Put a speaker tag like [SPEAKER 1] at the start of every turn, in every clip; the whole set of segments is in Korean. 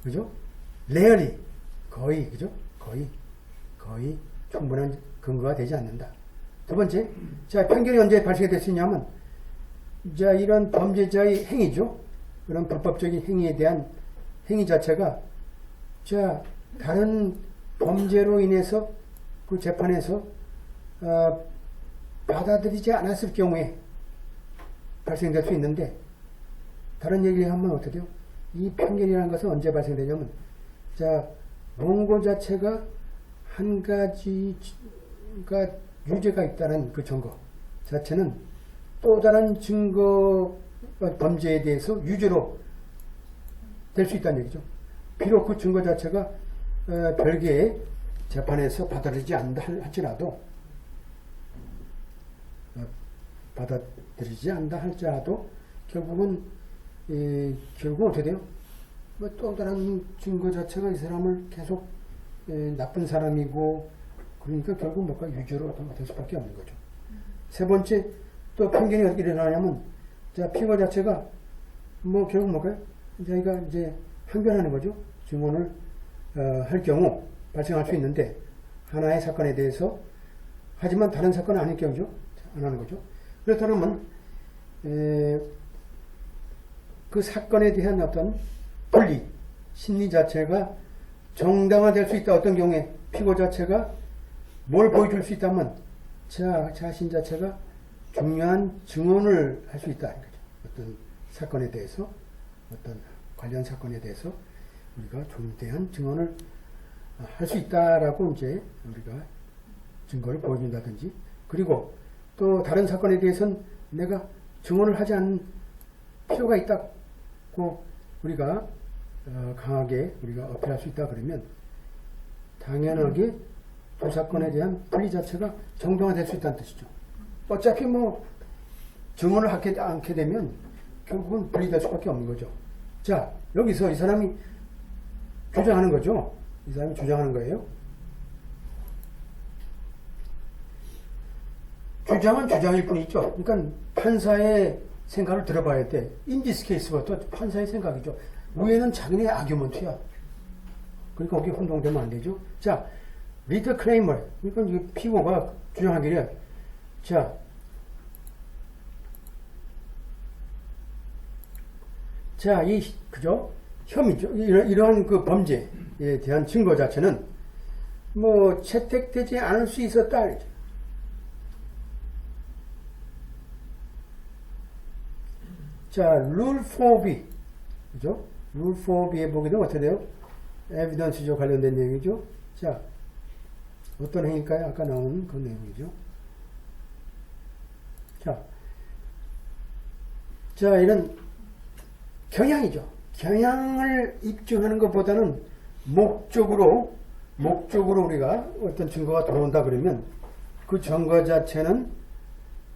[SPEAKER 1] 그죠? rarely, 거의, 그죠? 거의 충분한 근거가 되지 않는다. 두 번째, 자, 편견이 언제 발생이 될 수 있냐면, 자, 이런 범죄자의 행위죠. 그런 불법적인 행위에 대한 행위 자체가, 자, 다른 범죄로 인해서 그 재판에서, 받아들이지 않았을 경우에 발생될 수 있는데, 다른 얘기를 하면 어떻게 돼요? 이 편견이라는 것은 언제 발생되냐면, 자, 원고 자체가 한 가지가 유죄가 있다는 그 증거 자체는 또 다른 증거 범죄에 대해서 유죄로 될 수 있다는 얘기죠. 비록 그 증거 자체가 별개의 재판에서 받아들이지 않는다 할지라도 결국은 어떻게 돼요? 뭐 또 다른 증거 자체가 이 사람을 계속 나쁜 사람이고, 그러니까 결국 뭔가 유죄로 될 수밖에 없는 거죠. 세 번째, 또 편견이 어떻게 일어나냐면, 자, 피고 자체가 뭐 결국 뭘까요? 자기가 이제 항변하는 거죠. 증언을 할 경우 발생할 수 있는데, 하나의 사건에 대해서, 하지만 다른 사건은 아닐 경우죠. 안 하는 거죠. 그렇다면 그 사건에 대한 어떤 분리, 심리 자체가 정당화될 수 있다. 어떤 경우에 피고 자체가 뭘 보여줄 수 있다면 자신 자체가 중요한 증언을 할 수 있다. 어떤 사건에 대해서, 어떤 관련 사건에 대해서 우리가 중대한 증언을 할 수 있다라고 이제 우리가 증거를 보여준다든지, 그리고 또 다른 사건에 대해서는 내가 증언을 하지 않는 필요가 있다고 우리가 강하게 우리가 어필할 수 있다 그러면 당연하게 두 사건에 대한 분리 자체가 정당화될 수 있다는 뜻이죠. 어차피 뭐 증언을 하지 않게 되면 결국은 분리될 수밖에 없는 거죠. 자, 여기서 이 사람이 주장하는 거죠. 이 사람이 주장하는 거예요. 주장은 주장일 뿐이죠. 그러니까 판사의 생각을 들어봐야 돼. In this case부터 판사의 생각이죠. 위에는 자기네 아규먼트야. 그러니까 거기에 혼동되면 안 되죠. 자, 리더 클레이머. 그러니까 이 피고가 주장하기를, 그죠? 혐의죠. 이러한 그 범죄에 대한 증거 자체는 뭐 채택되지 않을 수 있었다. 자, 룰 4B. 그죠? 룰 4B에 보게 되면 어떻게 돼요? 에비던스죠. 관련된 내용이죠. 자, 어떤 행위일까요? 아까 나온 그 내용이죠. 자, 이런 경향이죠. 경향을 입증하는 것보다는 목적으로 우리가 어떤 증거가 들어온다 그러면 그 증거 자체는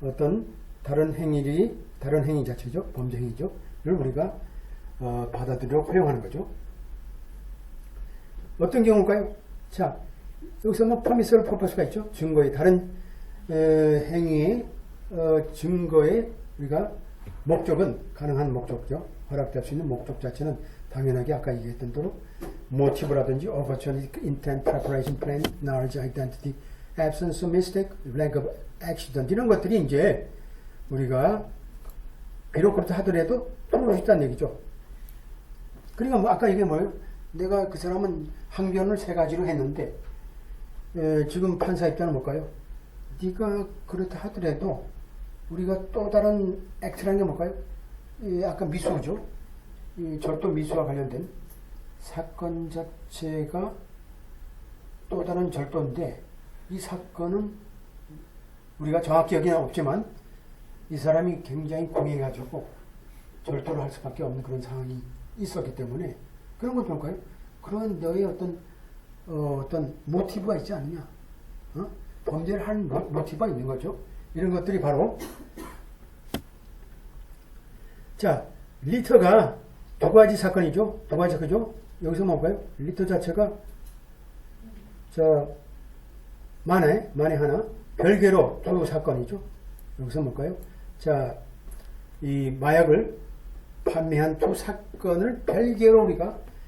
[SPEAKER 1] 어떤 다른 행위 자체죠. 범죄 행위죠. 를 우리가 받아들여 허용하는 거죠. 어떤 경우일까요? 자, 여기서 뭐 퍼미서블 퍼포스가 있죠. 증거의 다른 행위의 증거의 우리가 목적은 가능한 목적죠. 허락될 수 있는 목적 자체는 당연하게 아까 얘기했던 대로 모티브라든지 opportunity, intent, preparation, plan, knowledge, identity, absence of mistake, lack of accident 이런 것들이 이제 우리가 비록 그렇다 하더라도 풀어볼 수 있다는 얘기죠. 그러니까 뭐 아까 이게 뭐예요? 내가 그 사람은 항변을 3가지로 했는데 지금 판사 입장은 뭘까요? 네가 그렇다 하더라도 우리가 또 다른 액트라는 게 뭘까요? 아까 미수죠. 절도 미수와 관련된 사건 자체가 또 다른 절도인데 이 사건은 우리가 정확히 여기는 없지만 이 사람이 굉장히 공해가지고 절도를 할 수밖에 없는 그런 상황이 있었기 때문에 그런 건 볼까요? 그런 너의 어떤 모티브가 있지 않느냐? 범죄를 하는 모티브가 있는 거죠. 이런 것들이 바로 자, 리터가 2가지 사건이죠. 2가지 사건이죠. 여기서 뭘까요? 리터 자체가 만에 하나 별개로 2 사건이죠. 여기서 뭘까요? 자, 이 마약을 판매한 2 사건을 별개로 우리가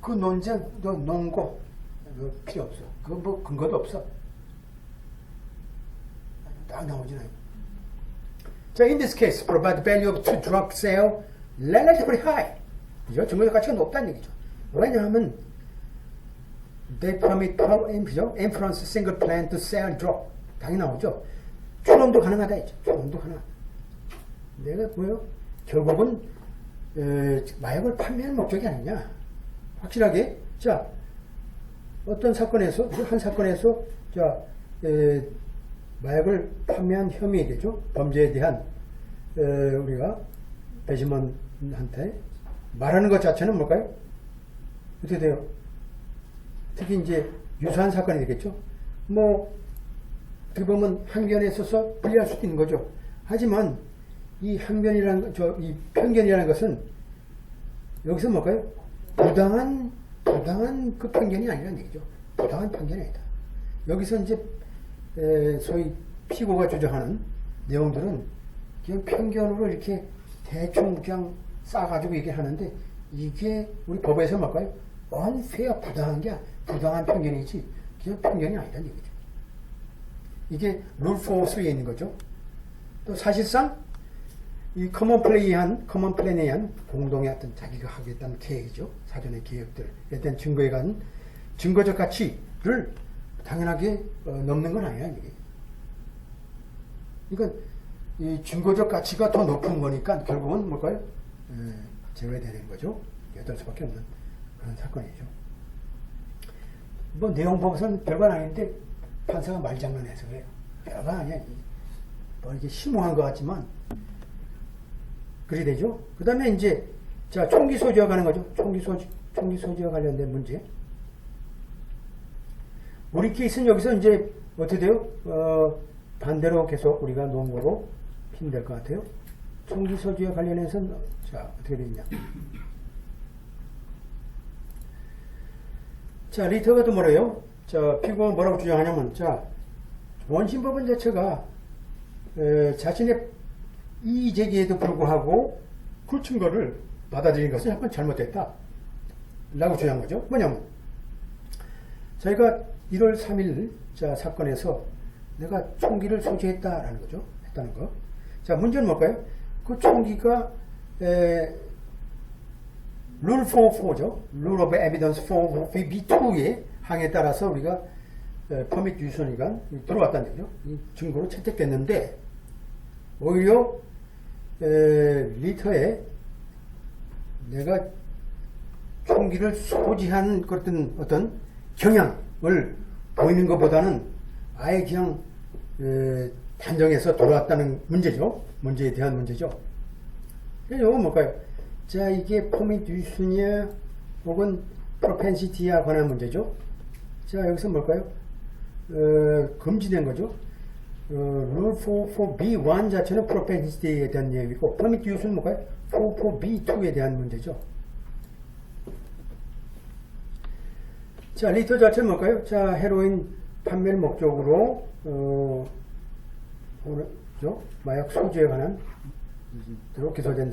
[SPEAKER 1] 그 논쟁, 논고, 필요 없어. 그 뭐 근거도 없어. 딱 나오잖아요. 자, in this case, provide value of to drug sale relatively high. 그죠? 증거적 가치가 높다는 얘기죠. 왜냐하면 they permit influence single plan to sell drug. 당연히 나오죠. 추론도 가능하다 했죠. 추론도 가능하다. 내가 뭐요? 결국은 마약을 판매하는 목적이 아니냐. 확실하게 자 어떤 사건에서 한 사건에서 자 마약을 판매한 혐의에 되죠. 범죄에 대한 우리가 배심원한테 말하는 것 자체는 뭘까요? 어떻게 돼요? 특히 이제 유사한 사건이 되겠죠. 뭐 어떻게 보면 항변에 있어서 불리할 수도 있는 거죠. 하지만 이 항변이라는 이 편견이라는 것은 여기서 뭘까요? 부당한 그 편견이 아니라는 얘기죠. 부당한 편견이 아니다. 여기서 이제 소위 피고가 주장하는 내용들은 그냥 편견으로 이렇게 대충 그냥 싸가지고 얘기하는데 이게 우리 법에서 뭘까요? unfair 부당한 게 부당한 편견이지 그냥 편견이 아니라는 얘기죠. 이게 룰 4.3에 있는 거죠. 또 사실상 이 커먼 플랜에 의한 공동의 어떤 자기가 하겠다는 계획이죠. 사전의 계획들에 대한 증거에 관한 증거적 가치를 당연하게 넘는 건 아니야. 이게. 이건 이 증거적 가치가 더 높은 거니까 결국은 뭘까요? 제외되는 거죠. 여덟 수밖에 없는 그런 사건이죠. 뭐 내용 보고서는 별건 아닌데 판사가 말장난해서 그래요. 별거 아니야. 뭐 이게 심오한 것 같지만 그리 되죠. 그 다음에 이제 자 총기 소지와 가는 거죠. 총기 소지와 관련된 문제. 우리 케이스는 여기서 이제 어떻게 돼요? 반대로 계속 우리가 논거로 피면 될 것 같아요. 총기 소지와 관련해서는 자 어떻게 되냐? 자 리터가 또 뭐래요? 자 피고가 뭐라고 주장하냐면 자 원심법원 자체가 자신의 이의 제기에도 불구하고 그 증거를 받아들인 것은 약간 잘못됐다 라고 주장한 거죠. 뭐냐면 저희가 1월 3일 자 사건에서 내가 총기를 소지했다라는 거죠. 했다는 거. 자 문제는 뭘까요? 그 총기가 룰 4.4죠. Rule of Evidence 4.4b2의 항에 따라서 우리가 퍼밋 유선이가 들어왔다는 얘기죠. 이 증거로 채택됐는데 오히려 리터에 내가 총기를 소지한 어떤 경향을 보이는 것보다는 아예 그냥 단정해서 돌아왔다는 문제죠. 문제에 대한 문제죠. 이건 뭘까요? 자 이게 포밋 유순이야 혹은 프로펜시티에 관한 문제죠. 자 여기서 뭘까요? 금지된 거죠. 룰 4.4b1 자체는 프로펜시티에 대한 얘기고 퍼밋 유스는 뭘까요? 4.4b2에 대한 문제죠. 자 리터 자체는 뭘까요? 자 헤로인 판매를 목적으로 마약 소지에 관한 기소된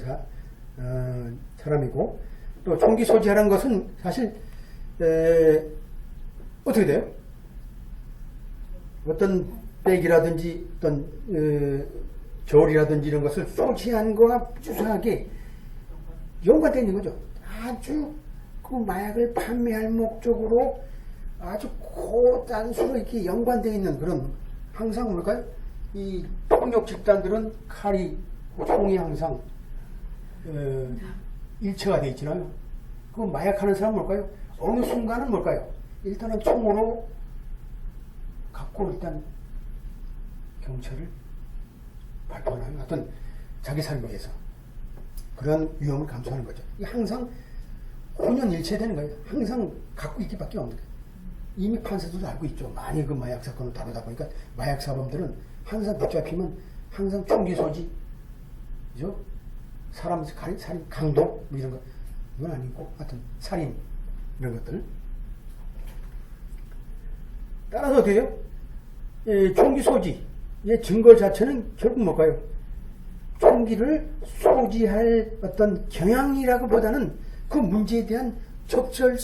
[SPEAKER 1] 사람이고 또 총기 소지하는 것은 사실 어떻게 돼요? 어떤 백이라든지 어떤 저울이라든지 이런 것을 소지한 거와 유사하게 연관되어 있는 거죠. 아주 그 마약을 판매할 목적으로 아주 고단수로 이렇게 연관되어 있는 그런 항상 뭘까요? 이 폭력 집단들은 칼이 총이 항상 일체가 되어 있잖아요. 그 마약하는 사람은 뭘까요? 어느 순간은 뭘까요? 일단은 총으로 갖고 일단 경찰을 발표하는 어떤 자기 살기 위해서 그런 위험을 감수하는 거죠. 이게 항상 혼연일체되는 거예요. 항상 갖고 있기밖에 없는 거예요. 이미 판사들도 알고 있죠. 많이 그 마약 사건을 다루다 보니까 마약 사범들은 항상 붙잡히면 항상 총기 소지, 그죠? 사람 살인, 강도 뭐 이런 거 이건 아니고 하여튼 살인 이런 것들. 따라서 어때요? 총기 소지의 증거 자체는 결국 뭘까요? 총기를 소지할 어떤 경향이라고 보다는 그 문제에 대한 적절